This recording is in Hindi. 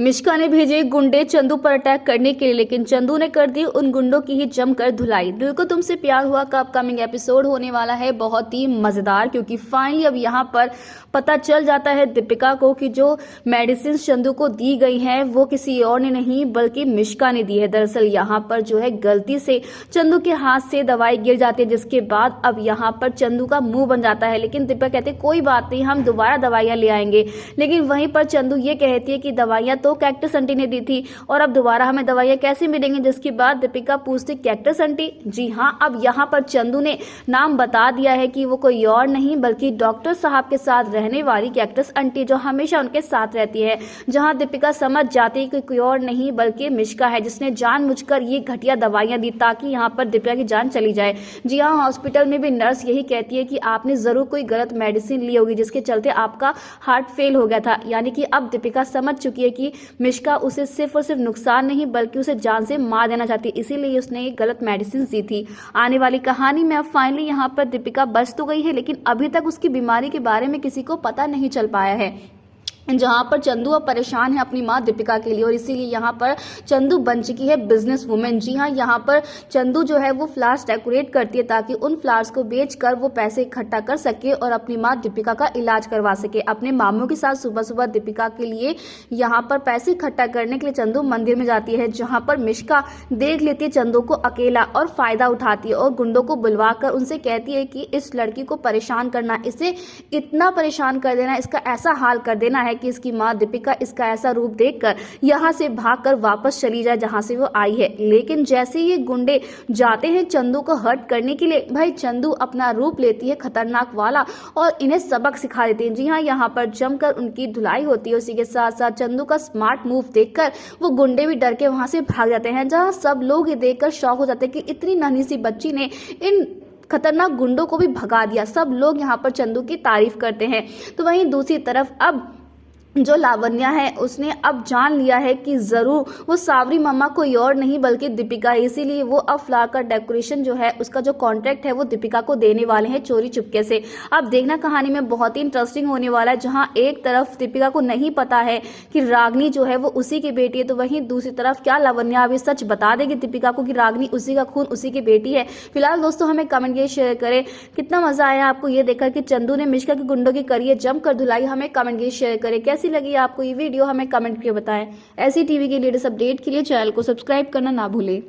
मिश्का ने भेजे गुंडे चंदू पर अटैक करने के लिए, लेकिन चंदू ने कर दी उन गुंडों की ही जमकर धुलाई। दिल को तुमसे प्यार हुआ का अपकमिंग एपिसोड होने वाला है बहुत ही मजेदार, क्योंकि फाइनली अब यहाँ पर पता चल जाता है दीपिका को कि जो मेडिसिन चंदू को दी गई हैं वो किसी और ने नहीं बल्कि मिश्का ने दी है। दरअसल यहाँ पर जो है गलती से चंदू के हाथ से दवाई गिर जाती है, जिसके बाद अब यहाँ पर चंदू का मुंह बन जाता है। लेकिन दीपिका कहते कोई बात नहीं, हम दोबारा दवाइयां ले आएंगे। लेकिन वहीं पर चंदू ये कहती है कि दवाइयां तो कैक्टस आंटी ने दी थी और अब दोबारा हमें दवाइयां कैसे मिलेंगी। जिसके बाद दीपिका पूछती कैक्टस आंटी? जी हाँ। अब यहाँ पर चंदू ने नाम बता दिया है कि वो कोई और नहीं बल्कि डॉक्टर साहब के साथ रहने वाली कैक्टस आंटी, जो हमेशा उनके साथ रहती है। जहाँ दीपिका समझ जाती है कि कोई और नहीं बल्कि मिश्का है, जिसने जानबूझकर ये घटिया दवाइयां दी ताकि यहाँ पर दीपिका की जान चली जाए। जी हाँ, हॉस्पिटल में भी नर्स यही कहती है कि आपने जरूर कोई गलत मेडिसिन ली होगी जिसके चलते आपका हार्ट फेल हो गया था। यानी कि अब दीपिका समझ चुकी है कि मिश्का उसे सिर्फ और सिर्फ नुकसान नहीं बल्कि उसे जान से मार देना चाहती, इसीलिए उसने ये गलत मेडिसिन दी थी। आने वाली कहानी में अब फाइनली यहाँ पर दीपिका बच तो गई है, लेकिन अभी तक उसकी बीमारी के बारे में किसी को पता नहीं चल पाया है। जहां पर चंदू अब परेशान है अपनी मां दीपिका के लिए और इसीलिए यहाँ पर चंदू बन चुकी है बिजनेस वुमेन। जी हाँ, यहाँ पर चंदू जो है वो फ्लावर्स डेकोरेट करती है ताकि उन फ्लावर्स को बेचकर वो पैसे इकट्ठा कर सके और अपनी मां दीपिका का इलाज करवा सके। अपने मामू के साथ सुबह सुबह दीपिका के लिए यहाँ पर पैसे इकट्ठा करने के लिए चंदू मंदिर में जाती है, जहाँ पर मिश्का देख लेती है चंदू को अकेला और फायदा उठाती है और गुंडों को बुलवाकर उनसे कहती है कि इस लड़की को परेशान करना, इसे इतना परेशान कर देना, इसका ऐसा हाल कर देना है कि इसकी मां दीपिका इसका ऐसा रूप देखकर यहां से भागकर वापस चली जाए जहां से वो आई है। लेकिन जैसे ये गुंडे जाते हैं चंदू को हर्ट करने के लिए, भाई चंदू अपना रूप लेती है खतरनाक वाला और इन्हें सबक सिखा देती है। जी हाँ, यहाँ पर जमकर उनकी धुलाई होती है। उसी के साथ साथ चंदू का स्मार्ट मूव देखकर वो गुंडे भी डर के वहां से भाग जाते हैं, जहां सब लोग ये देखकर शॉक हो जाते हैं कि इतनी नन्ही सी बच्ची ने इन खतरनाक गुंडों को भी भगा दिया। सब लोग यहाँ पर चंदू की तारीफ करते हैं। तो वहीं दूसरी तरफ अब जो लावण्या है उसने अब जान लिया है कि जरूर वो सावरी मम्मा कोई और नहीं बल्कि दीपिका है, इसीलिए वो अब फ्लावर का डेकोरेशन जो है उसका जो कॉन्ट्रैक्ट है वो दीपिका को देने वाले हैं चोरी चुपके से। अब देखना कहानी में बहुत ही इंटरेस्टिंग होने वाला है, जहां एक तरफ दीपिका को नहीं पता है कि रागनी जो है वो उसी की बेटी है, तो वहीं दूसरी तरफ क्या लावण्या अभी सच बता देगी दीपिका को कि रागनी उसी का खून उसी की बेटी है। फिलहाल दोस्तों हमें कमेंट ये शेयर करें कितना मजा आया आपको ये देखकर कि चंदू ने मिश्का के गुंडों की करिए जमकर धुलाई। हमें कमेंट ये शेयर करें कैसी लगी आपको ये वीडियो, हमें कमेंट करके बताएं। ऐसी टीवी की लेटेस्ट अपडेट के लिए चैनल को सब्सक्राइब करना ना भूलें।